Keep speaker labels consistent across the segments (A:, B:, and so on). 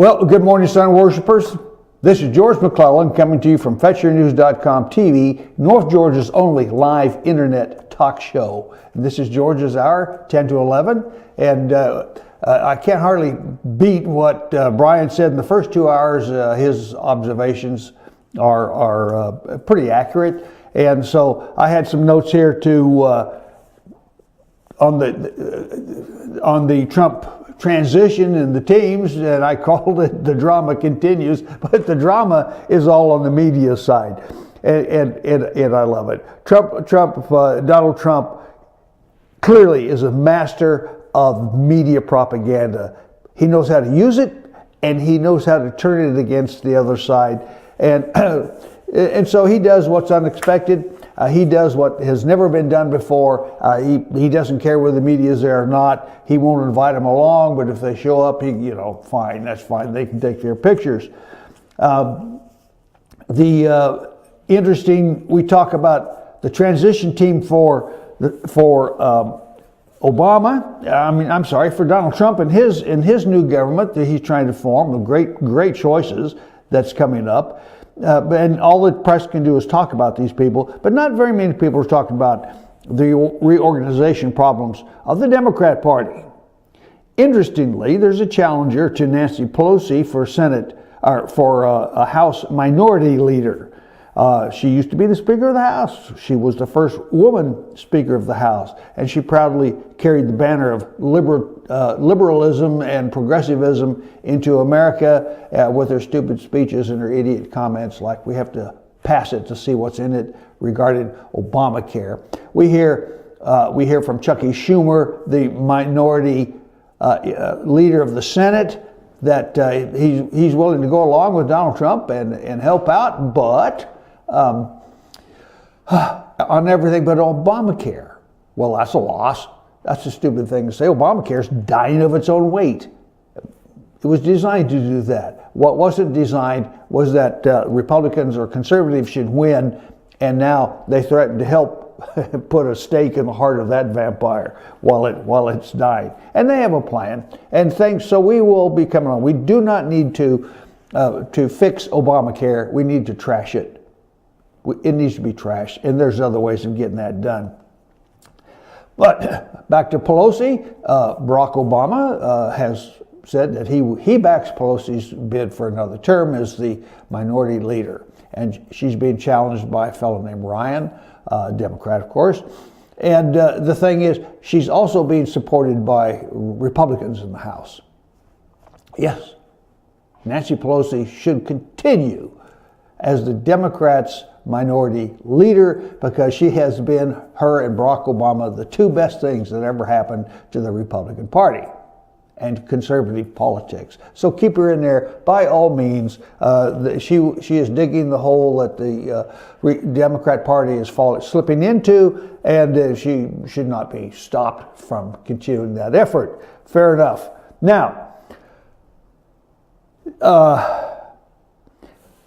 A: Well, good morning, sun worshipers. This is George McClellan coming to you from FetcherNews.com TV, North Georgia's only live internet talk show. And this is Georgia's Hour, 10 to 11. And I can't hardly beat what Brian said in the first 2 hours. His observations are pretty accurate. And so I had some notes here to on the Trump transition and the teams, and I called it "The Drama Continues," but the drama is all on the media side, and I love it. Donald Trump clearly is a master of media propaganda. He knows how to use it, and he knows how to turn it against the other side, and so he does what's unexpected. He does what has never been done before. He doesn't care whether the media is there or not. He won't invite them along, but if they show up, fine, that's fine. They can take their pictures. We talk about the transition team for Obama. For Donald Trump and his new government that he's trying to form. The great choices that's coming up. And all the press can do is talk about these people, but not very many people are talking about the reorganization problems of the Democrat Party. Interestingly, there's a challenger to Nancy Pelosi for a House Minority Leader. She used to be the Speaker of the House. She was the first woman Speaker of the House, and she proudly carried the banner of liberalism and progressivism into America with her stupid speeches and her idiot comments like we have to pass it to see what's in it regarding Obamacare. We hear from Chucky Schumer, the minority leader of the Senate, that he's willing to go along with Donald Trump and help out, but on everything but Obamacare. Well, that's a loss. That's a stupid thing to say. Obamacare's dying of its own weight. It was designed to do that. What wasn't designed was that Republicans or conservatives should win, and now they threaten to help put a stake in the heart of that vampire while it's dying. And they have a plan and things. So we will be coming on. We do not need to fix Obamacare. We need to trash it. It needs to be trashed, and there's other ways of getting that done. But back to Pelosi, Barack Obama has said that he backs Pelosi's bid for another term as the minority leader, and she's being challenged by a fellow named Ryan, Democrat, of course. And the thing is, she's also being supported by Republicans in the House. Yes, Nancy Pelosi should continue as the Democrats' minority leader because she has been, her and Barack Obama, the two best things that ever happened to the Republican Party and conservative politics. So keep her in there by all means. She is digging the hole that the Democrat Party is slipping into, and she should not be stopped from continuing that effort. Fair enough. Now,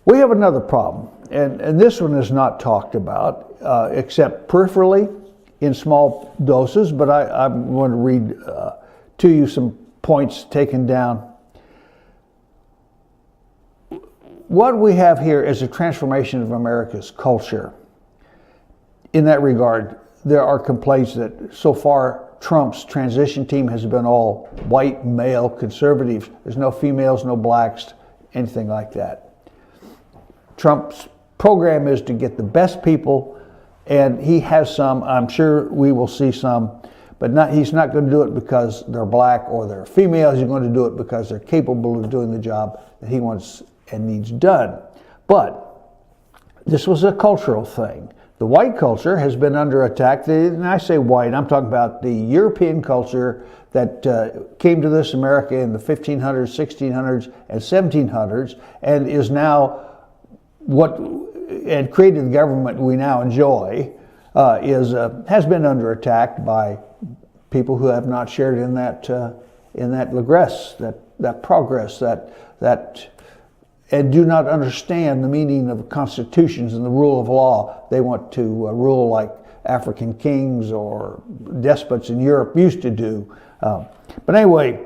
A: we have another problem, and this one is not talked about except peripherally in small doses, but I'm going to read to you some points taken down. What we have here is a transformation of America's culture. In that regard, there are complaints that so far Trump's transition team has been all white, male, conservatives. There's no females, no blacks, anything like that. Trump's program is to get the best people, and he has some. I'm sure we will see some, but he's not going to do it because they're black or they're female. He's going to do it because they're capable of doing the job that he wants and needs done. But this was a cultural thing. The white culture has been under attack. And I say white, I'm talking about the European culture that came to this America in the 1500s, 1600s, and 1700s, and is now and created the government we now enjoy, has been under attack by people who have not shared in that regress, that progress, and do not understand the meaning of constitutions and the rule of law. They want to rule like African kings or despots in Europe used to do. But anyway,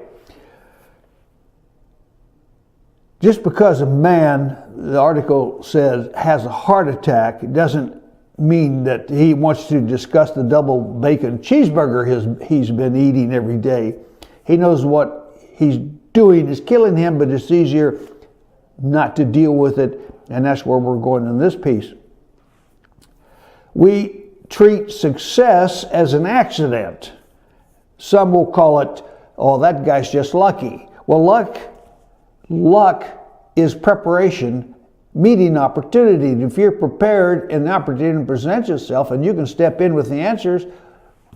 A: Just because a man, the article says, has a heart attack, it doesn't mean that he wants to discuss the double bacon cheeseburger he's been eating every day. He knows what he's doing is killing him, but it's easier not to deal with it, and that's where we're going in this piece. We treat success as an accident. Some will call it, oh, that guy's just lucky. Well, luck is preparation meeting opportunity. And if you're prepared and the opportunity presents itself and you can step in with the answers,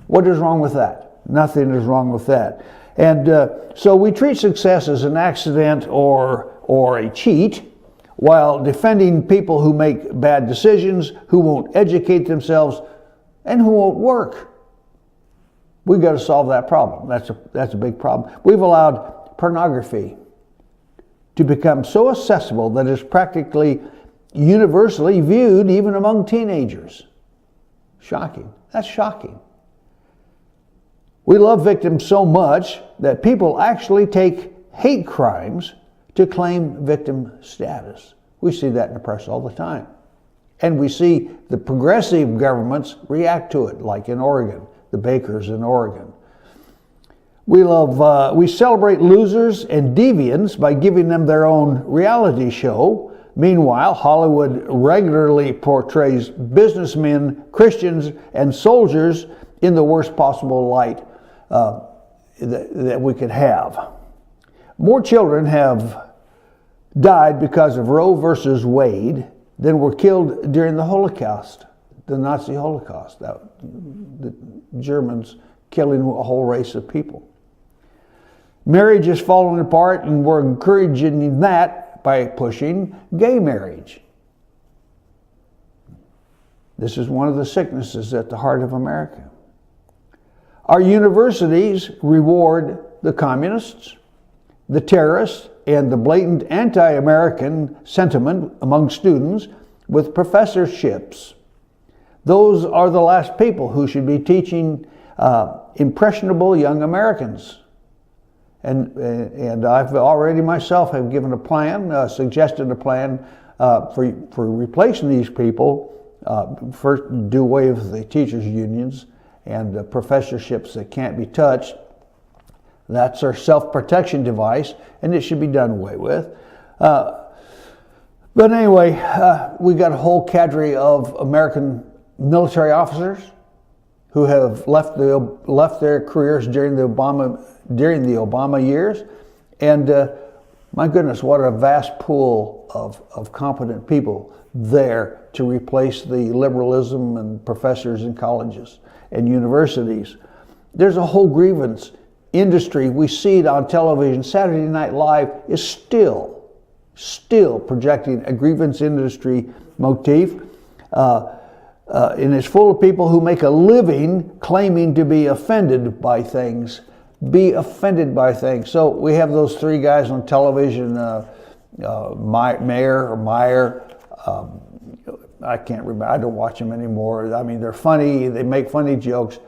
A: what is wrong with that? Nothing is wrong with that. And so we treat success as an accident or a cheat, while defending people who make bad decisions, who won't educate themselves, and who won't work. We've got to solve that problem. That's a big problem. We've allowed pornography to become so accessible that it's practically universally viewed even among teenagers. Shocking. That's shocking. We love victims so much that people actually take hate crimes to claim victim status. We see that in the press all the time. And we see the progressive governments react to it, like in Oregon, the bakers in Oregon. We celebrate losers and deviants by giving them their own reality show. Meanwhile, Hollywood regularly portrays businessmen, Christians, and soldiers in the worst possible light that we could have. More children have died because of Roe versus Wade than were killed during the Holocaust, the Nazi Holocaust, the Germans killing a whole race of people. Marriage is falling apart, and we're encouraging that by pushing gay marriage. This is one of the sicknesses at the heart of America. Our universities reward the communists, the terrorists, and the blatant anti-American sentiment among students with professorships. Those are the last people who should be teaching impressionable young Americans. And I've already myself have given a plan, suggested a plan for replacing these people. First, do away with the teachers' unions and the professorships that can't be touched. That's our self-protection device, and it should be done away with. But anyway, we got a whole cadre of American military officers who have left their careers during the Obama years, and my goodness, what a vast pool of competent people there to replace the liberalism and professors in colleges and universities. There's a whole grievance industry. We see it on television. Saturday Night Live is still projecting a grievance industry motif. And it's full of people who make a living claiming to be offended by things. So we have those three guys on television, Meyer, I can't remember, I don't watch them anymore. I mean, they're funny, they make funny jokes,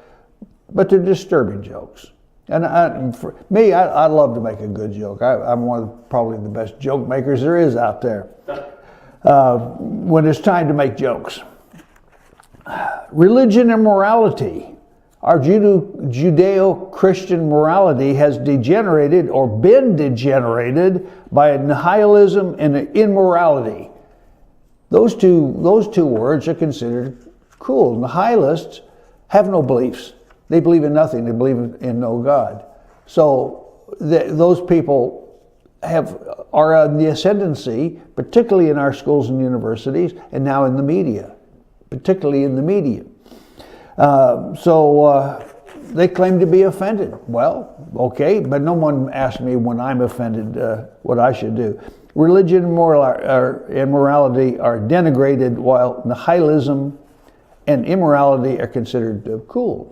A: but they're disturbing jokes. And for me, I love to make a good joke. I'm one of probably the best joke makers there is out there when it's time to make jokes. Religion and morality. Our Judeo-Christian morality has degenerated or been degenerated by nihilism and immorality. Those two words are considered cool. Nihilists have no beliefs. They believe in nothing. They believe in no God. So those people are on the ascendancy, particularly in our schools and universities, and now in the media, particularly in the media. So they claim to be offended. Well, okay, but no one asked me when I'm offended what I should do. Religion and morality are denigrated, while nihilism and immorality are considered cool.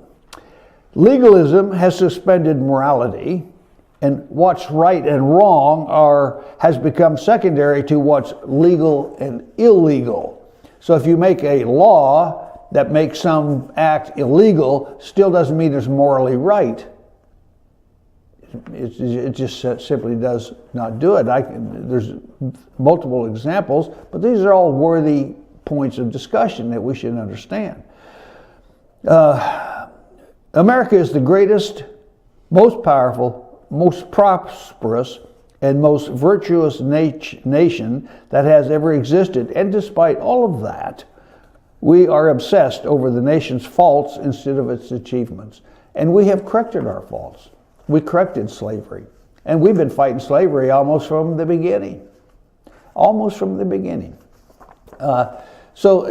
A: Legalism has suspended morality, and what's right and wrong has become secondary to what's legal and illegal. So if you make a law that makes some act illegal, still doesn't mean it's morally right. it just simply does not do it. There's multiple examples, but these are all worthy points of discussion that we should understand. America is the greatest, most powerful, most prosperous, and most virtuous nation that has ever existed. And despite all of that, we are obsessed over the nation's faults instead of its achievements. And we have corrected our faults. We corrected slavery. And we've been fighting slavery almost from the beginning. Almost from the beginning. So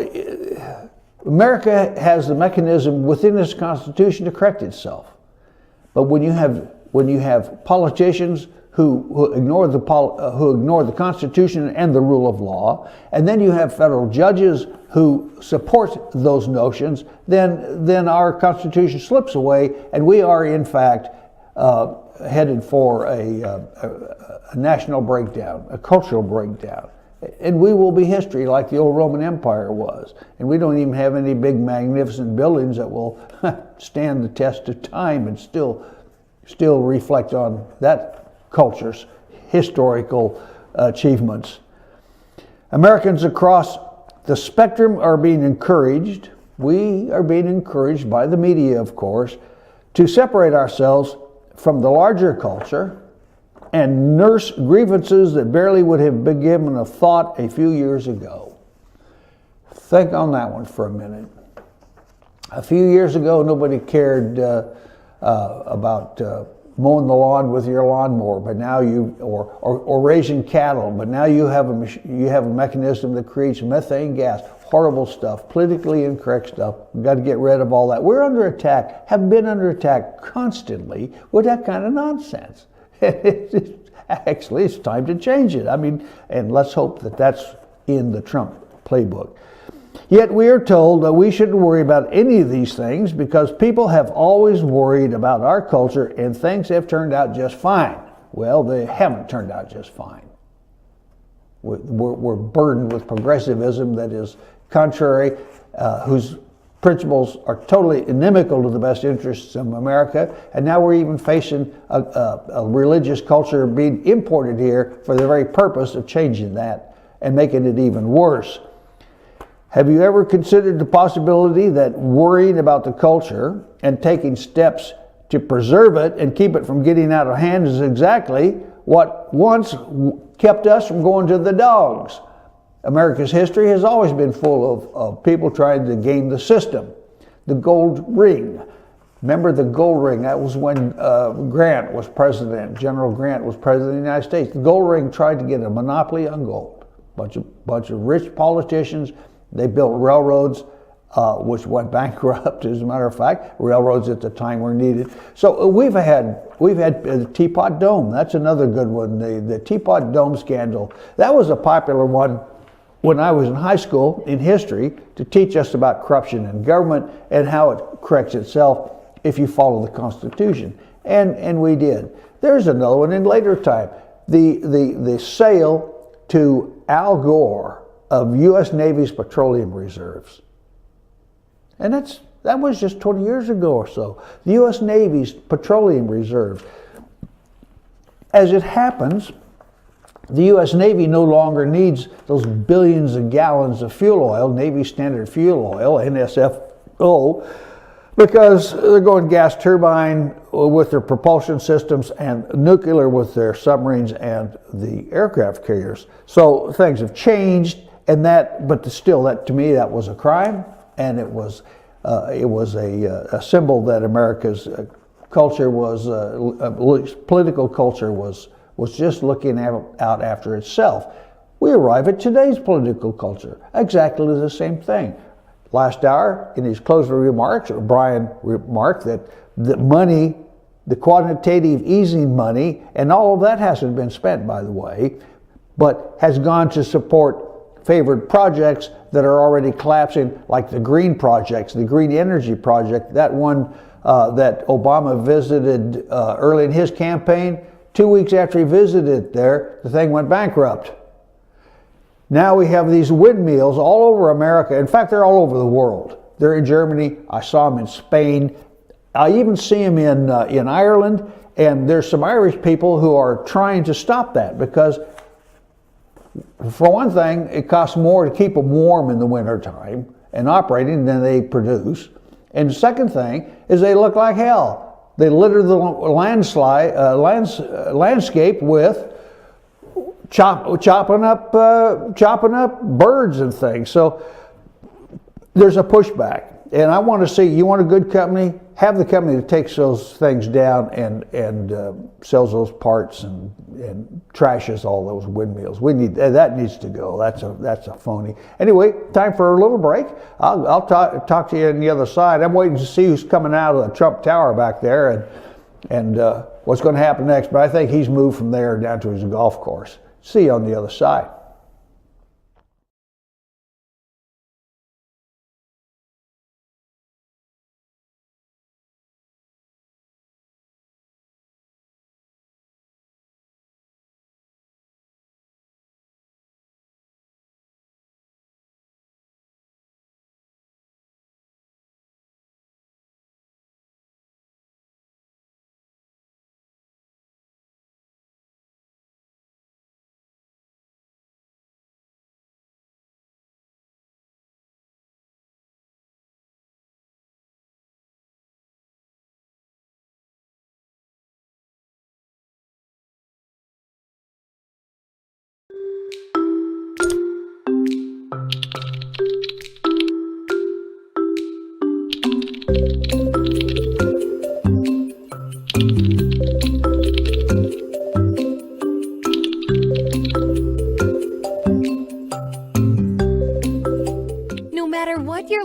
A: America has the mechanism within its Constitution to correct itself. But when you have politicians who ignore the Constitution and the rule of law, and then you have federal judges who support those notions, then our Constitution slips away, and we are in fact headed for a national breakdown, a cultural breakdown. And we will be history like the old Roman Empire was. And we don't even have any big magnificent buildings that will stand the test of time and still reflect on that culture's historical achievements. Americans across the spectrum are being encouraged, we are being encouraged by the media, of course, to separate ourselves from the larger culture and nurse grievances that barely would have been given a thought a few years ago. Think on that one for a minute. A few years ago, nobody cared about mowing the lawn with your lawnmower, but now or raising cattle, but now you have a mechanism that creates methane gas, horrible stuff, politically incorrect stuff. We've got to get rid of all that. We're under attack, have been under attack constantly with that kind of nonsense. Actually, it's time to change it. I mean, and let's hope that that's in the Trump playbook. Yet we are told that we shouldn't worry about any of these things because people have always worried about our culture and things have turned out just fine. Well, they haven't turned out just fine. We're burdened with progressivism that is contrary, whose principles are totally inimical to the best interests of America, and now we're even facing a religious culture being imported here for the very purpose of changing that and making it even worse. Have you ever considered the possibility that worrying about the culture and taking steps to preserve it and keep it from getting out of hand is exactly what once kept us from going to the dogs? America's history has always been full of people trying to game the system. The gold ring. Remember the gold ring? That was when Grant was president. General Grant was president of the United States. The gold ring tried to get a monopoly on gold. Bunch of rich politicians. They built railroads, which went bankrupt. As a matter of fact, railroads at the time were needed. So we've had the Teapot Dome. That's another good one. The Teapot Dome scandal. That was a popular one when I was in high school in history to teach us about corruption in government and how it corrects itself if you follow the Constitution. And we did. There's another one in later time. The sale to Al Gore of U.S. Navy's petroleum reserves. And that was just 20 years ago or so. The U.S. Navy's petroleum reserves. As it happens, the U.S. Navy no longer needs those billions of gallons of fuel oil, Navy Standard Fuel Oil, NSFO, because they're going gas turbine with their propulsion systems and nuclear with their submarines and the aircraft carriers. So things have changed, but still, that to me, that was a crime, and it was a symbol that America's culture was, political culture was just looking out after itself. We arrive at today's political culture, exactly the same thing. Last hour, in his closing remarks, Brian remarked that the money, the quantitative easing money, and all of that hasn't been spent, by the way, but has gone to support favored projects that are already collapsing, like the green projects, the green energy project, that one that Obama visited early in his campaign. 2 weeks after he visited there, the thing went bankrupt. Now we have these windmills all over America. In fact, they're all over the world. They're in Germany. I saw them in Spain. I even see them in Ireland, and there's some Irish people who are trying to stop that because, for one thing, it costs more to keep them warm in the wintertime and operating than they produce. And the second thing is they look like hell. They litter the landscape with chopping up birds and things. So there's a pushback. And I want to see, you want a good company, have the company that takes those things down and sells those parts and trashes all those windmills. That needs to go. That's a phony. Anyway, time for a little break. I'll talk to you on the other side. I'm waiting to see who's coming out of the Trump Tower back there and what's going to happen next. But I think he's moved from there down to his golf course. See you on the other side.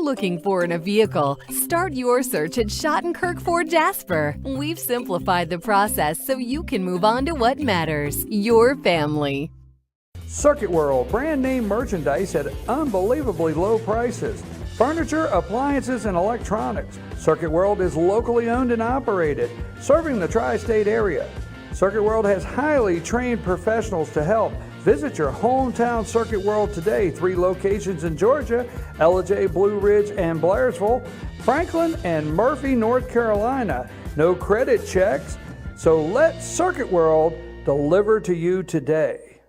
B: Looking for in a vehicle, start your search at Schottenkirk Ford Jasper. We've simplified the process so you can move on to what matters, your family.
C: Circuit World, brand name merchandise at unbelievably low prices. Furniture, appliances, and electronics. Circuit World is locally owned and operated, serving the tri-state area. Circuit World has highly trained professionals to help. Visit your hometown Circuit World today. 3 locations in Georgia, Ellijay, Blue Ridge, and Blairsville, Franklin, and Murphy, North Carolina. No credit checks, so let Circuit World deliver to you today.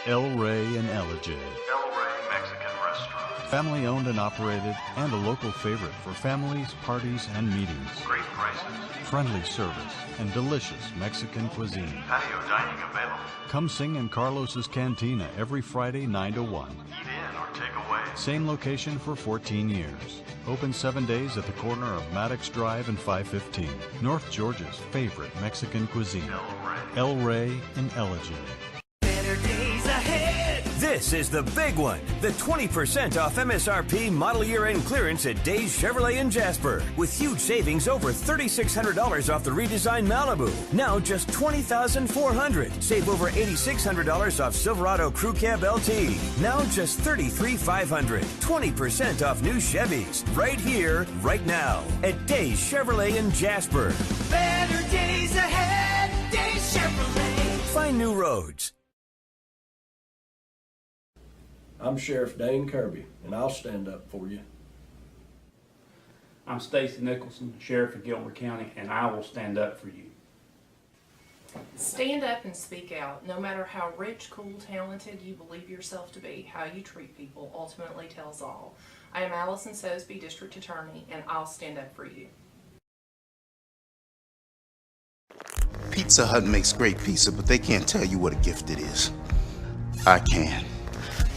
D: El Rey in Ellijay.
E: El Rey Mexican Restaurant.
D: Family owned and operated and a local favorite for families, parties, and meetings.
E: Great prices.
D: Friendly service and delicious Mexican cuisine.
E: Patio dining available.
D: Come sing in Carlos's Cantina every Friday 9 to 1.
E: Eat in or take away.
D: Same location for 14 years. Open 7 days at the corner of Maddox Drive and 515. North Georgia's favorite Mexican cuisine. El Rey in Ellijay.
F: Better days ahead. This is the big one. The 20% off MSRP model year-end clearance at Days Chevrolet in Jasper. With huge savings over $3,600 off the redesigned Malibu. Now just $20,400. Save over $8,600 off Silverado Crew Cab LT. Now just $33,500. 20% off new Chevys. Right here, right now. At Days Chevrolet in Jasper.
G: Better days ahead. Days Chevrolet.
F: Find new roads.
H: I'm Sheriff Dane Kirby, and I'll stand up for you.
I: I'm Stacy Nicholson, Sheriff of Gilmer County, and I will stand up for you.
J: Stand up and speak out. No matter how rich, cool, talented you believe yourself to be, how you treat people ultimately tells all. I am Allison Sosby, District Attorney, and I'll stand up for you.
K: Pizza Hut makes great pizza, but they can't tell you what a gift it is. I can.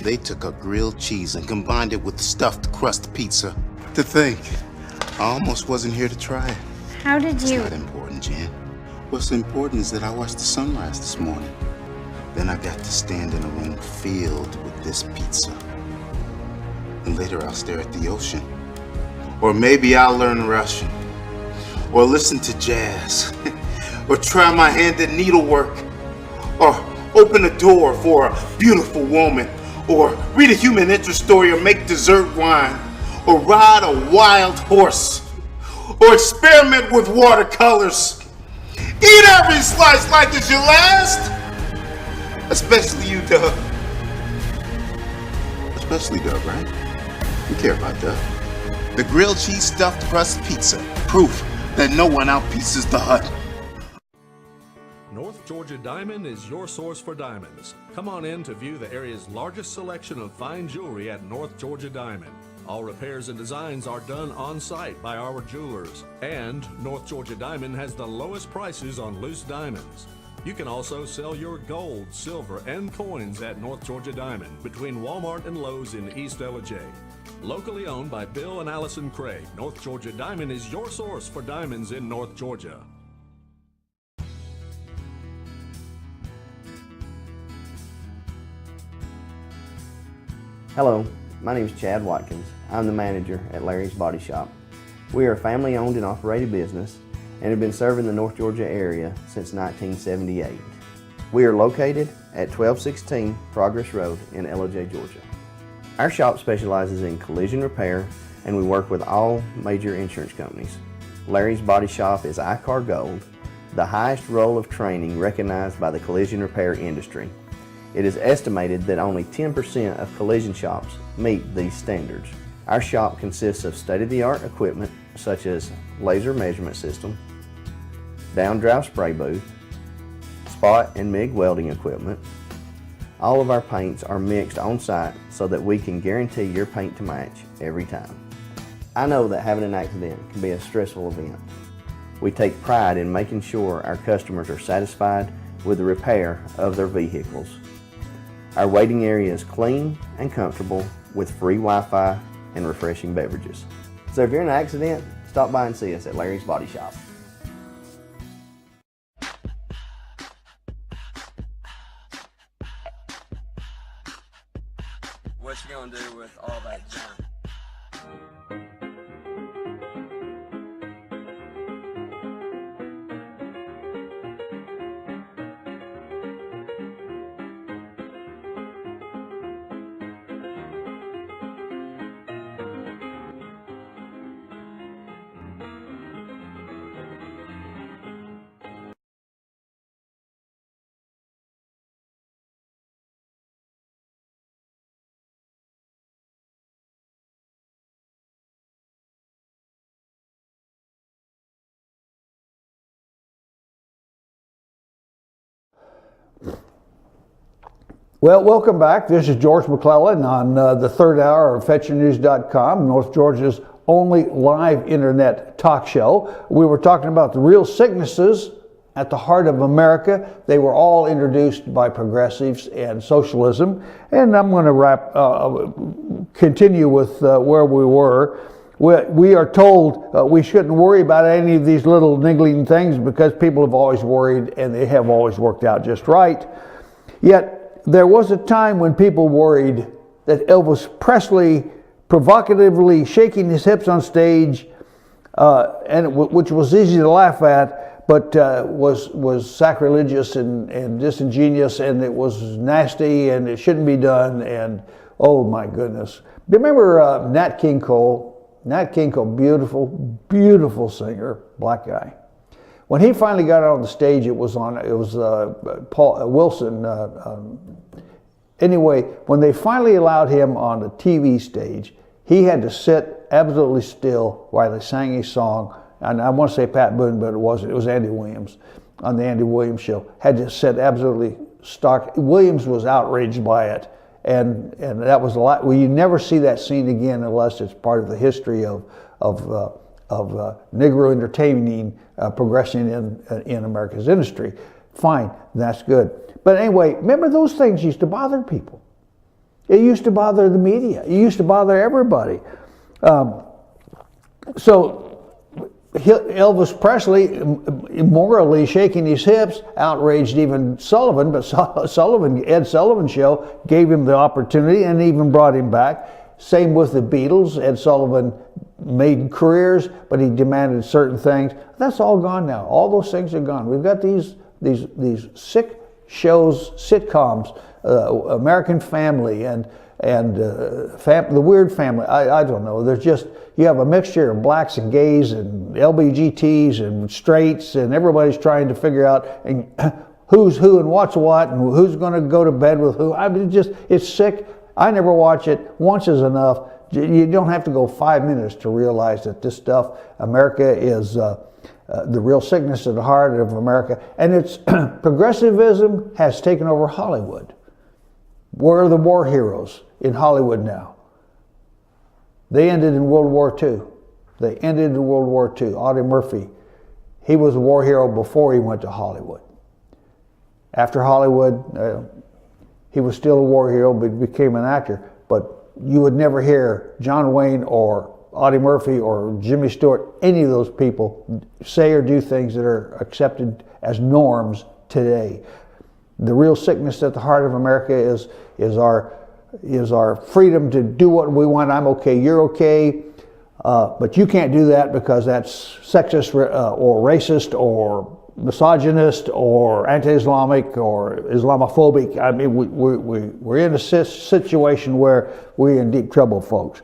K: They took a grilled cheese and combined it with stuffed crust pizza. To think, I almost wasn't here to try it.
L: How did you?
K: It's not important, Jan. What's important is that I watched the sunrise this morning. Then I got to stand in a room filled with this pizza. And later I'll stare at the ocean. Or maybe I'll learn Russian. Or listen to jazz. Or try my hand at needlework. Or open a door for a beautiful woman. Or read a human interest story, or make dessert wine, or ride a wild horse, or experiment with watercolors. Eat every slice like it's your last. Especially you, Doug. Especially Doug, right? You care about Doug. the grilled cheese stuffed crust pizza. Proof that no one outpieces the Hut.
L: North Georgia Diamond is your source for diamonds. Come on in to view the area's largest selection of fine jewelry at North Georgia Diamond. All repairs and designs are done on site by our jewelers. And North Georgia Diamond has the lowest prices on loose diamonds. You can also sell your gold, silver, and coins at North Georgia Diamond between Walmart and Lowe's in East LJ. Locally owned by Bill and Allison Craig, North Georgia Diamond is your source for diamonds in North Georgia.
M: Hello, my name is Chad Watkins. I'm the manager at Larry's Body Shop. We are a family-owned and operated business and have been serving the North Georgia area since 1978. We are located at 1216 Progress Road in LJ, Georgia. Our shop specializes in collision repair and we work with all major insurance companies. Larry's Body Shop is ICAR Gold, the highest role of training recognized by the collision repair industry. It is estimated that only 10% of collision shops meet these standards. Our shop consists of state-of-the-art equipment such as laser measurement system, down-drive spray booth, spot and MIG welding equipment. All of our paints are mixed on site so that we can guarantee your paint to match every time. I know that having an accident can be a stressful event. We take pride in making sure our customers are satisfied with the repair of their vehicles. Our waiting area is clean and comfortable with free Wi-Fi and refreshing beverages. So if you're in an accident, stop by and see us at Larry's Body Shop.
N: What you gonna do with all that junk?
A: Well, welcome back. This is George McClellan on the third hour of FetcherNews.com, North Georgia's only live internet talk show. We were talking about the real sicknesses at the heart of America. They were all introduced by progressives and socialism. And I'm going to continue with where we were. We are told we shouldn't worry about any of these little niggling things because people have always worried and they have always worked out just right. Yet, there was a time when people worried that Elvis Presley provocatively shaking his hips on stage, which was easy to laugh at, but was sacrilegious and disingenuous, and it was nasty, and it shouldn't be done, and oh my goodness. Remember Nat King Cole? Nat King Cole, beautiful, beautiful singer, black guy. When he finally got out on the stage, it was Paul Wilson. Anyway, when they finally allowed him on the TV stage, he had to sit absolutely still while they sang his song. And I want to say Pat Boone, but it wasn't. It was Andy Williams on the Andy Williams show. Had to sit absolutely stark. Williams was outraged by it, and that was a lot. Well, you never see that scene again unless it's part of the history of Negro entertaining progressing in America's industry. Fine, that's good. But anyway, remember those things used to bother people. It used to bother the media. It used to bother everybody. So Elvis Presley immorally shaking his hips outraged even Sullivan, but Ed Sullivan's show gave him the opportunity and even brought him back. Same with the Beatles. Ed Sullivan made careers, but he demanded certain things. That's all gone now. All those things are gone. We've got these sick shows, sitcoms, American Family, and the Weird Family. I don't know. There's just, you have a mixture of blacks and gays and LBGTs and straights, and everybody's trying to figure out who's who and what's what and who's going to go to bed with who. I mean, it's sick. I never watch it. Once is enough. You don't have to go 5 minutes to realize that this stuff, America is the real sickness at the heart of America. And it's progressivism has taken over Hollywood. Where are the war heroes in Hollywood now? They ended in World War II. They ended in World War II. Audie Murphy, he was a war hero before he went to Hollywood. After Hollywood, he was still a war hero, but became an actor. But you would never hear John Wayne or Audie Murphy or Jimmy Stewart, any of those people, say or do things that are accepted as norms today. The real sickness at the heart of America is our freedom to do what we want. I'm okay, you're okay, but you can't do that because that's sexist or racist or misogynist or anti-Islamic or Islamophobic. I mean, we're in a situation where we're in deep trouble, folks.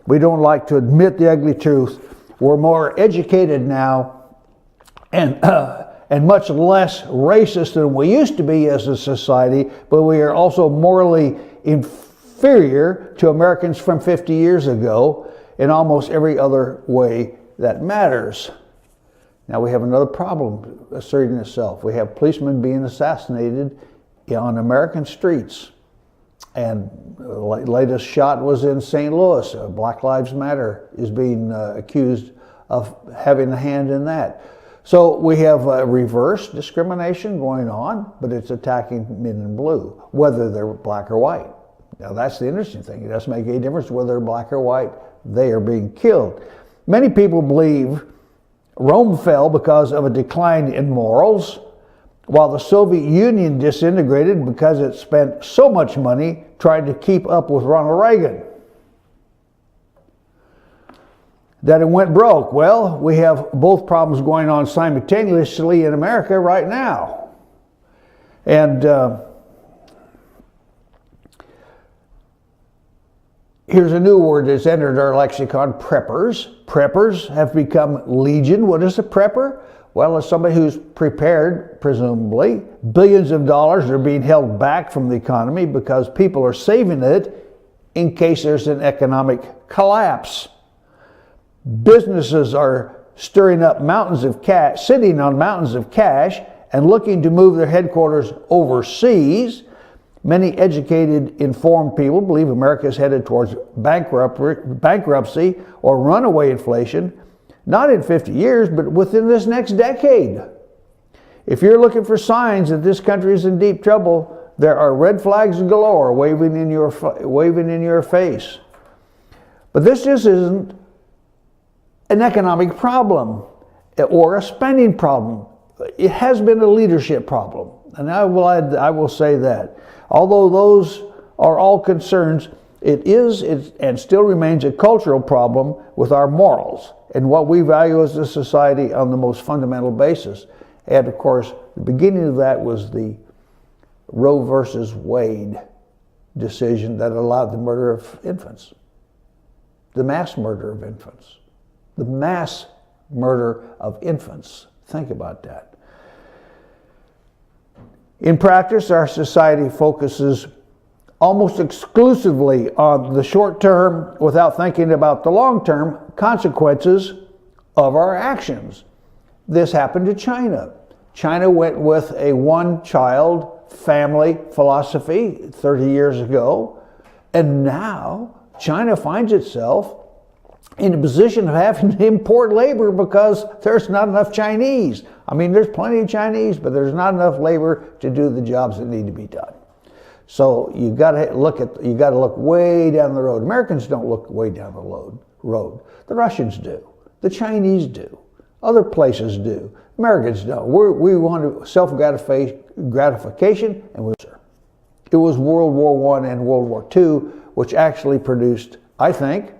A: We don't like to admit the ugly truth. We're more educated now and much less racist than we used to be as a society, but we are also morally inferior to Americans from 50 years ago in almost every other way that matters. Now we have another problem asserting itself. We have policemen being assassinated on American streets. And the latest shot was in St. Louis. Black Lives Matter is being accused of having a hand in that. So we have reverse discrimination going on, but it's attacking men in blue, whether they're black or white. Now that's the interesting thing. It doesn't make any difference whether they're black or white. They are being killed. Many people believe Rome fell because of a decline in morals, while the Soviet Union disintegrated because it spent so much money trying to keep up with Ronald Reagan. That it went broke. Well, we have both problems going on simultaneously in America right now. And here's a new word that's entered our lexicon, preppers. Preppers have become legion. What is a prepper? Well, it's somebody who's prepared, presumably. Billions of dollars are being held back from the economy because people are saving it in case there's an economic collapse. Businesses are stirring up mountains of cash, sitting on mountains of cash, and looking to move their headquarters overseas. Many educated, informed people believe America is headed towards bankruptcy or runaway inflation, not in 50 years, but within this next decade. If you're looking for signs that this country is in deep trouble, there are red flags galore waving in your face. But this just isn't an economic problem or a spending problem. It has been a leadership problem, and I will say that. Although those are all concerns, it is and still remains a cultural problem with our morals and what we value as a society on the most fundamental basis. And of course, the beginning of that was the Roe versus Wade decision that allowed the murder of infants, the mass murder of infants, the mass murder of infants. Think about that. In practice, our society focuses almost exclusively on the short term without thinking about the long term consequences of our actions. This happened to China. China went with a one-child family philosophy 30 years ago, and now China finds itself in a position of having to import labor because there's not enough Chinese. I mean, there's plenty of Chinese, but there's not enough labor to do the jobs that need to be done. So you got to look way down the road. Americans don't look way down the road. The Russians do. The Chinese do. Other places do. Americans don't. We want self-gratification, and it was World War I and World War II, which actually produced, I think,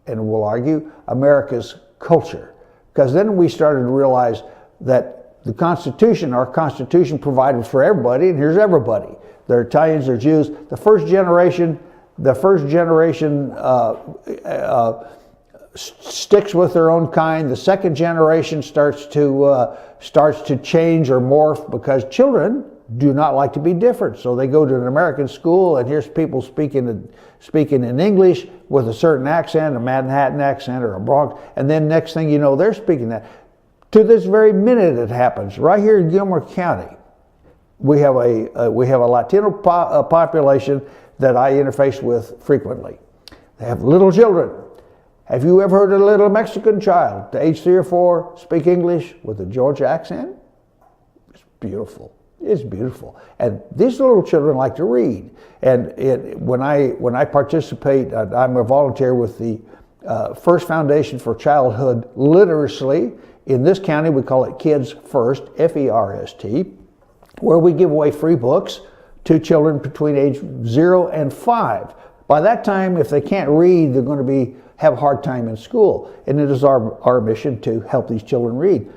A: and we'll argue, America's culture. Because then we started to realize that the Constitution, our Constitution provided for everybody, and here's everybody. They're Italians, they're Jews. The first generation sticks with their own kind. The second generation starts to change or morph because children do not like to be different. So they go to an American school, and here's people speaking in English with a certain accent, a Manhattan accent or a Bronx, and then next thing you know, they're speaking that. To this very minute it happens. Right here in Gilmer County, we have a Latino population that I interface with frequently. They have little children. Have you ever heard a little Mexican child, to age 3 or 4, speak English with a Georgia accent? It's beautiful. It's beautiful. And these little children like to read. And when I participate, I'm a volunteer with the First Foundation for Childhood Literacy. In this county, we call it Kids First, F-E-R-S-T, where we give away free books to children between age 0 and 5. By that time, if they can't read, they're going to have a hard time in school. And it is our mission to help these children read.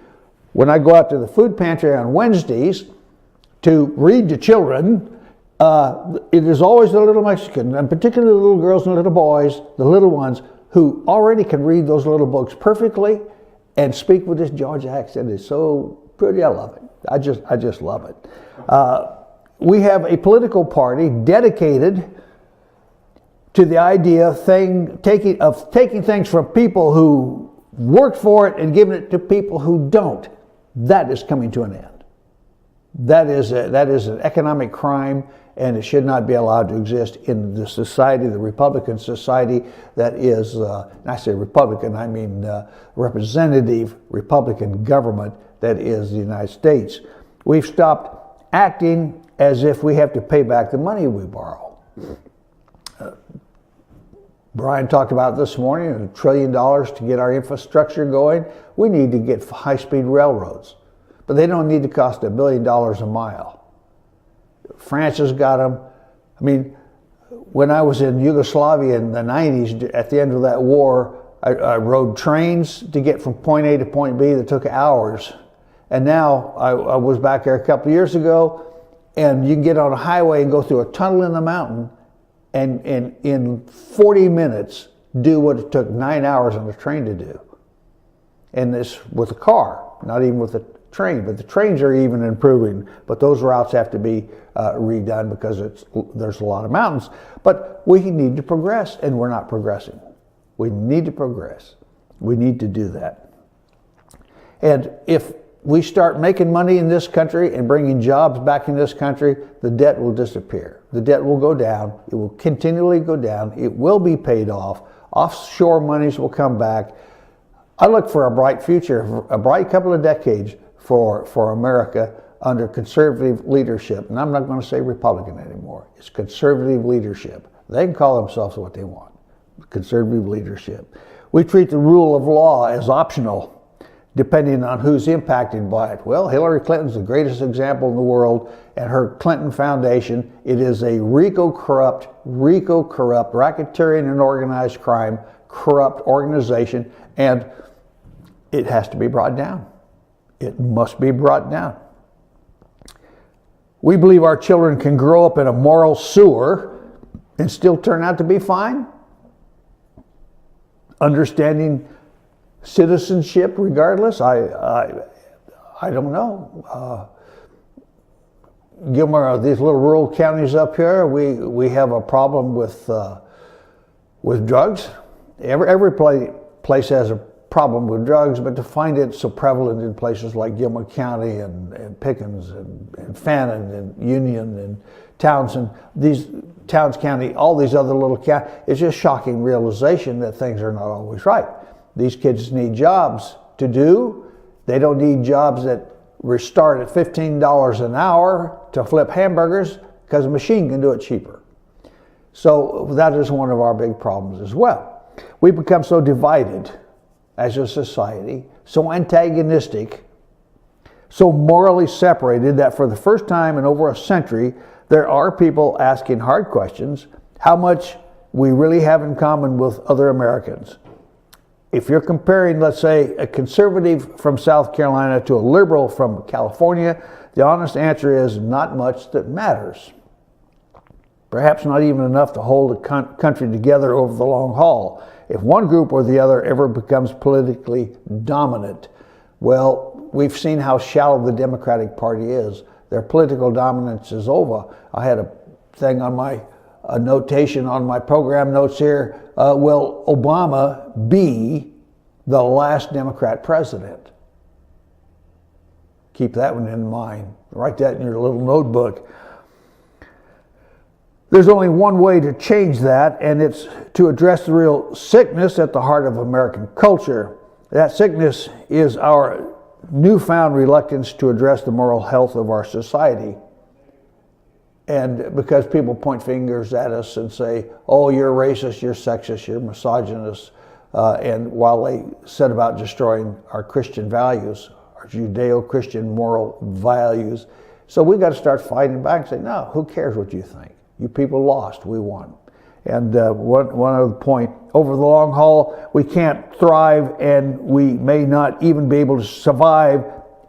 A: When I go out to the food pantry on Wednesdays to read to children, it is always the little Mexican, and particularly the little girls and little boys, the little ones, who already can read those little books perfectly and speak with this Georgia accent. It's so pretty. I love it. I just love it. We have a political party dedicated to the idea of taking things from people who worked for it and giving it to people who don't. That is coming to an end. That is an economic crime, and it should not be allowed to exist in the society, the Republican society that is, and I say Republican, I mean representative Republican government that is the United States. We've stopped acting as if we have to pay back the money we borrow. Brian talked about this morning, $1 trillion to get our infrastructure going. We need to get high-speed railroads, but they don't need to cost $1 billion a mile. France has got them. I mean, when I was in Yugoslavia in the 90s, at the end of that war, I rode trains to get from point A to point B that took hours. And now, I was back there a couple of years ago, and you can get on a highway and go through a tunnel in the mountain, and in 40 minutes do what it took 9 hours on a train to do. And this with a car, not even with a train. But the trains are even improving, but those routes have to be redone because there's a lot of mountains. But we need to progress, and we're not progressing. We need to progress. We need to do that. And if we start making money in this country and bringing jobs back in this country, the debt will disappear. The debt will go down. It will continually go down. It will be paid off. Offshore monies will come back. I look for a bright future, a bright couple of decades for America under conservative leadership. And I'm not going to say Republican anymore. It's conservative leadership. They can call themselves what they want. Conservative leadership. We treat the rule of law as optional, depending on who's impacted by it. Well, Hillary Clinton's the greatest example in the world, and her Clinton Foundation, it is a RICO corrupt, racketeering and organized crime, corrupt organization, and it has to be brought down. It must be brought down. We believe our children can grow up in a moral sewer and still turn out to be fine. Understanding citizenship regardless, I don't know. Gilmer, these little rural counties up here, we have a problem with drugs. Every place has a problem with drugs, but to find it so prevalent in places like Gilmer County and Pickens and Fannin and Union and Townsend, Towns County, all these other little counties, it's just shocking realization that things are not always right. These kids need jobs to do. They don't need jobs that start at $15 an hour to flip hamburgers because a machine can do it cheaper. So that is one of our big problems as well. We become so divided as a society, so antagonistic, so morally separated that for the first time in over a century, there are people asking hard questions, how much we really have in common with other Americans. If you're comparing, let's say, a conservative from South Carolina to a liberal from California, the honest answer is not much that matters. Perhaps not even enough to hold a country together over the long haul. If one group or the other ever becomes politically dominant, well, we've seen how shallow the Democratic Party is. their political dominance is over. I had a thing on a notation on my program notes here. Will Obama be the last Democrat president? Keep that one in mind. Write that in your little notebook. There's only one way to change that, and it's to address the real sickness at the heart of American culture. That sickness is our newfound reluctance to address the moral health of our society. And because people point fingers at us and say, oh, you're racist, you're sexist, you're misogynist, and while they set about destroying our Christian values, our Judeo-Christian moral values, so we've got to start fighting back and say, no, who cares what you think? You people lost, we won. And one other point, over the long haul, we can't thrive, and we may not even be able to survive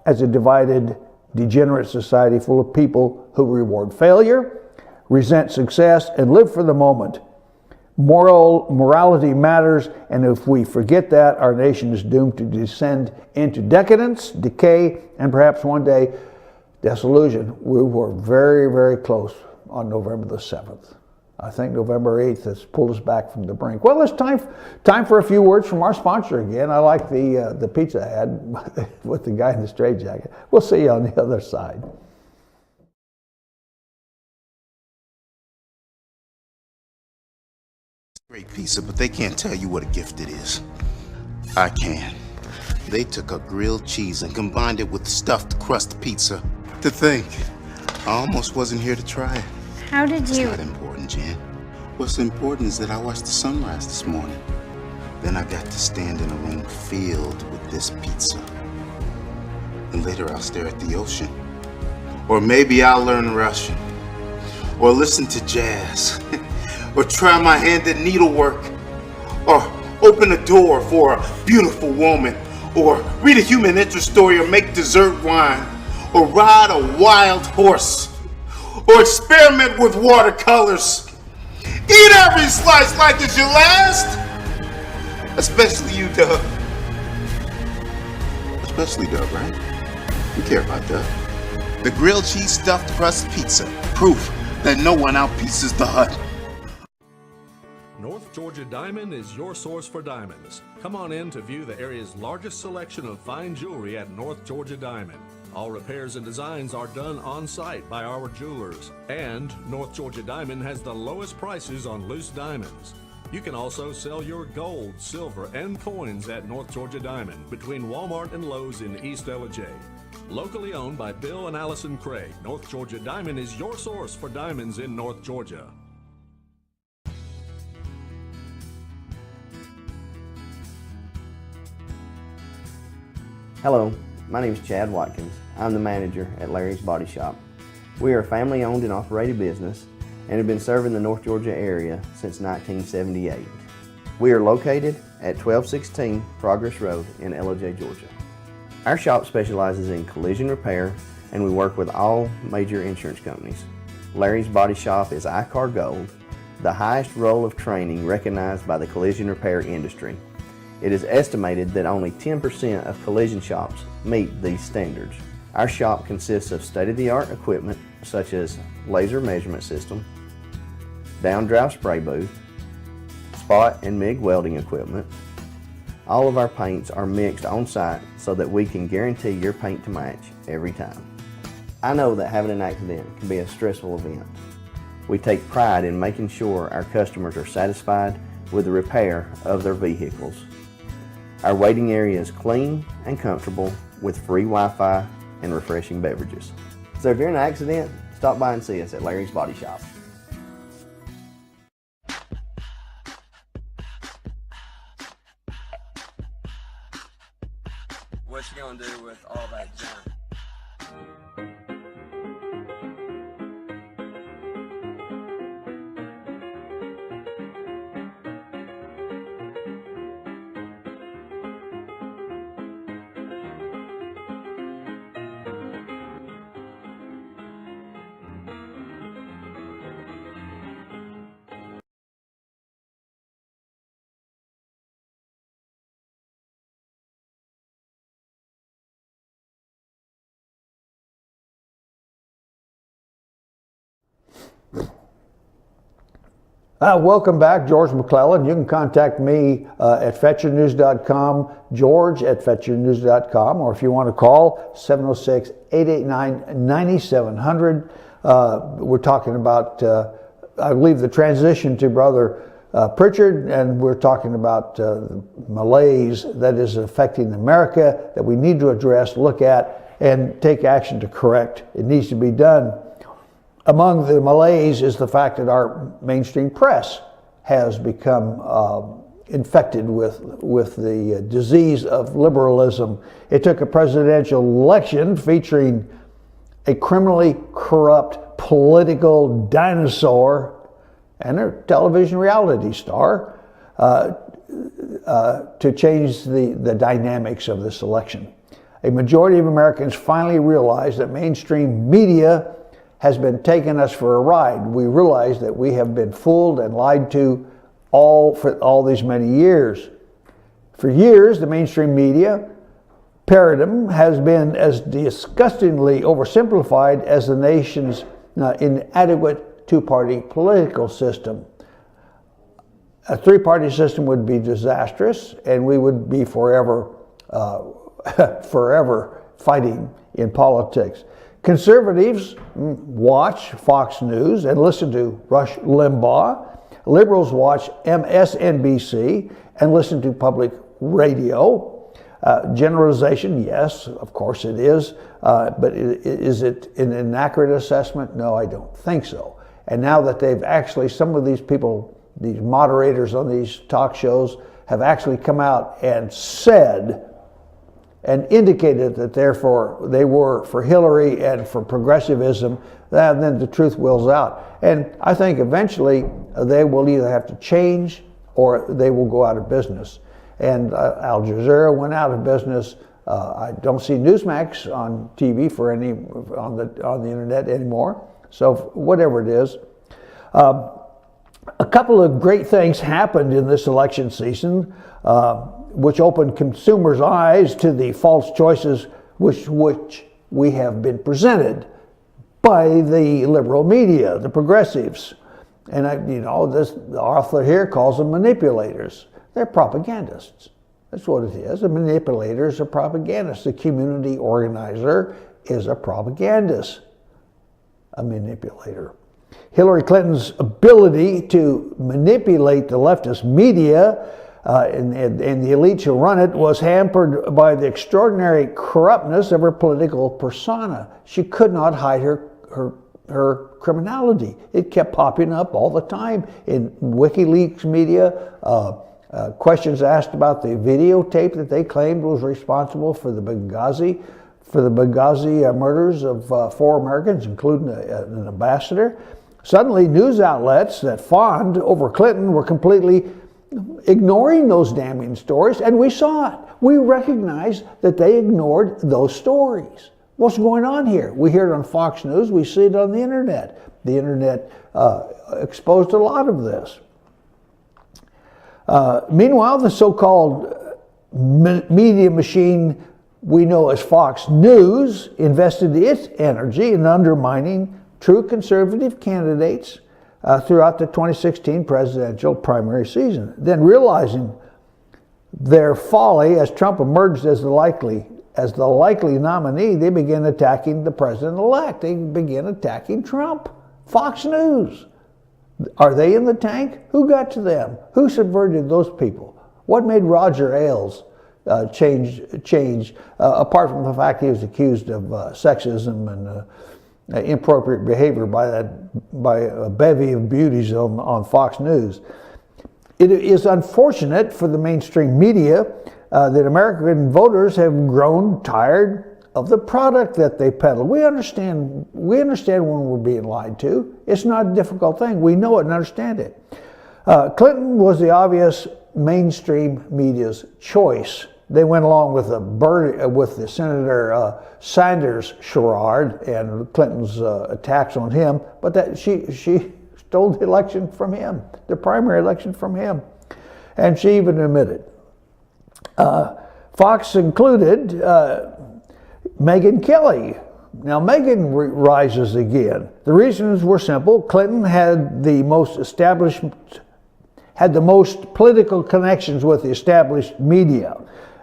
A: as a divided, degenerate society full of people who reward failure, resent success, and live for the moment. Morality matters, and if we forget that, our nation is doomed to descend into decadence, decay, and perhaps one day, disillusion. We were very, very close on November the 7th. I think November 8th has pulled us back from the brink. Well, it's time for a few words from our sponsor again. I like the pizza ad with the guy in the straitjacket. We'll see you on the other side.
K: Great pizza, but they can't tell you what a gift it is. I can. They took a grilled cheese and combined it with stuffed crust pizza. To think, I almost wasn't here to try it.
O: How did
K: It's
O: you...
K: not important, Jan. What's important is that I watched the sunrise this morning. Then I got to stand in a room filled with this pizza. And later I'll stare at the ocean. Or maybe I'll learn Russian. Or listen to jazz. Or try my hand at needlework. Or open a door for a beautiful woman. Or read a human interest story or make dessert wine. Or ride a wild horse. Or experiment with watercolors. Eat every slice like it's your last. Especially you, Doug. Especially Doug, right? You care about Doug. The grilled cheese stuffed crust pizza. Proof that no one outpieces the hut.
L: North Georgia Diamond is your source for diamonds. Come on in to view the area's largest selection of fine jewelry at North Georgia Diamond. All repairs and designs are done on site by our jewelers. And North Georgia Diamond has the lowest prices on loose diamonds. You can also sell your gold, silver, and coins at North Georgia Diamond between Walmart and Lowe's in East Ellijay. Locally owned by Bill and Allison Craig, North Georgia Diamond is your source for diamonds in North Georgia.
M: Hello, my name is Chad Watkins. I'm the manager at Larry's Body Shop. We are a family-owned and operated business and have been serving the North Georgia area since 1978. We are located at 1216 Progress Road in Ellijay, Georgia. Our shop specializes in collision repair, and we work with all major insurance companies. Larry's Body Shop is ICAR Gold, the highest role of training recognized by the collision repair industry. It is estimated that only 10% of collision shops meet these standards. Our shop consists of state-of-the-art equipment such as laser measurement system, down-drive spray booth, spot and MIG welding equipment. All of our paints are mixed on-site so that we can guarantee your paint to match every time. I know that having an accident can be a stressful event. We take pride in making sure our customers are satisfied with the repair of their vehicles. Our waiting area is clean and comfortable with free Wi-Fi and refreshing beverages. So if you're in an accident, stop by and see us at Larry's Body Shop.
N: What you gonna do with all that junk?
A: Welcome back, George McClellan. You can contact me at FetcherNews.com, George at FetcherNews.com, or if you want to call, 706-889-9700. We're talking about, I believe, the transition to Brother Pritchard, and we're talking about malaise that is affecting America that we need to address, look at, and take action to correct. It needs to be done. Among the malaise is the fact that our mainstream press has become infected with the disease of liberalism. It took a presidential election featuring a criminally corrupt political dinosaur and a television reality star to change the dynamics of this election. A majority of Americans finally realized that mainstream media has been taking us for a ride. We realize that we have been fooled and lied to for all these many years. For years, the mainstream media paradigm has been as disgustingly oversimplified as the nation's inadequate two-party political system. A three-party system would be disastrous, and we would be forever fighting in politics. Conservatives watch Fox News and listen to Rush Limbaugh. Liberals watch MSNBC and listen to public radio. Generalization, yes, of course it is. But is it an inaccurate assessment? No, I don't think so. And now that they've actually, some of these people, these moderators on these talk shows, have actually come out and said and indicated that therefore they were for Hillary and for progressivism, then the truth wills out. And I think eventually they will either have to change or they will go out of business. And Al Jazeera went out of business. I don't see Newsmax on TV on the internet anymore. So whatever it is. A couple of great things happened in this election season, which opened consumers' eyes to the false choices which we have been presented by the liberal media, the progressives. And the author here calls them manipulators. They're propagandists. That's what it is. A manipulator is a propagandist. A community organizer is a propagandist, a manipulator. Hillary Clinton's ability to manipulate the leftist media and the elites who run it was hampered by the extraordinary corruptness of her political persona. She could not hide her criminality. It kept popping up all the time in WikiLeaks media. Questions asked about the videotape that they claimed was responsible for the Benghazi murders of 4 Americans, including an ambassador. Suddenly, news outlets that fawned over Clinton were completely ignoring those damning stories, and we saw it. We recognized that they ignored those stories. What's going on here? We hear it on Fox News. We see it on the internet. The internet exposed a lot of this. Meanwhile, the so-called media machine we know as Fox News invested its energy in undermining true conservative candidates throughout the 2016 presidential primary season. Then, realizing their folly as Trump emerged as the likely nominee, they began attacking the president-elect. They began attacking Trump. Fox News. Are they in the tank? Who got to them? Who subverted those people? What made Roger Ailes change apart from the fact he was accused of sexism and inappropriate behavior by a bevy of beauties on Fox News? It is unfortunate for the mainstream media that American voters have grown tired of the product that they peddle. We understand when we're being lied to. It's not a difficult thing. We know it and understand it. Clinton was the obvious mainstream media's choice. They went along with the Senator Sanders charade and Clinton's attacks on him, but that she stole the election from him, the primary election from him, and she even admitted. Fox included Megyn Kelly, Now Megyn rises again. The reasons were simple. Clinton had the most political connections with the established media,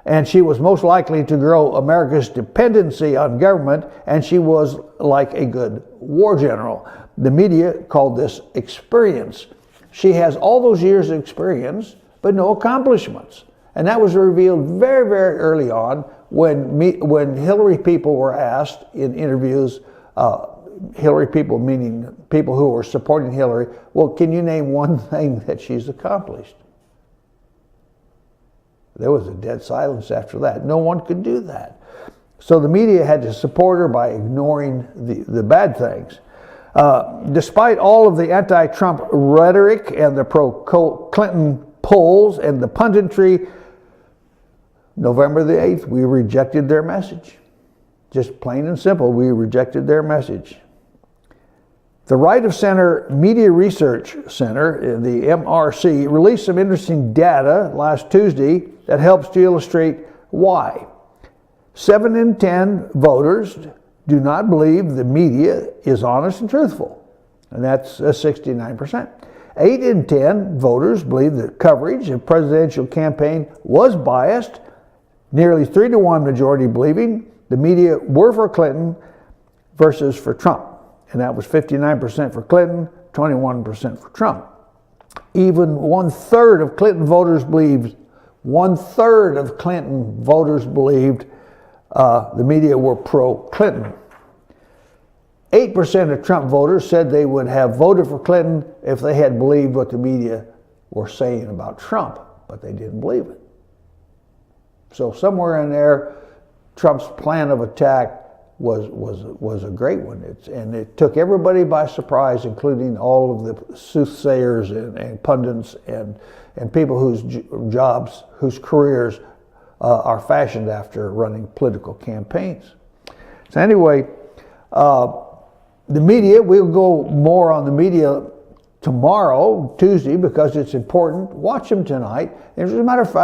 A: and she was most likely to grow America's dependency on government, and she was like a good war general. The media called this experience. She has all those years of experience, but no accomplishments. And that was revealed very, very early on when Hillary people were asked in interviews, Hillary people meaning people who were supporting Hillary, well, can you name one thing that she's accomplished? There was a dead silence after that. No one could do that. So the media had to support her by ignoring the bad things. Despite all of the anti-Trump rhetoric and the pro-Clinton polls and the punditry, November the 8th, we rejected their message. Just plain and simple, we rejected their message. The Right of Center Media Research Center, the MRC, released some interesting data last Tuesday that helps to illustrate why. 7 in 10 voters do not believe the media is honest and truthful, and that's 69%. 8 in 10 voters believe that coverage of presidential campaign was biased, nearly 3-to-1 majority believing the media were for Clinton versus for Trump. And that was 59% for Clinton, 21% for Trump. Even 1/3 of Clinton voters believed, the media were pro-Clinton. 8% of Trump voters said they would have voted for Clinton if they had believed what the media were saying about Trump, but they didn't believe it. So somewhere in there, Trump's plan of attack was a great one. And it took everybody by surprise, including all of the soothsayers and pundits and people whose jobs, whose careers are fashioned after running political campaigns. So anyway, the media, we'll go more on the media tomorrow, Tuesday, because it's important. Watch them tonight. As a matter of fact,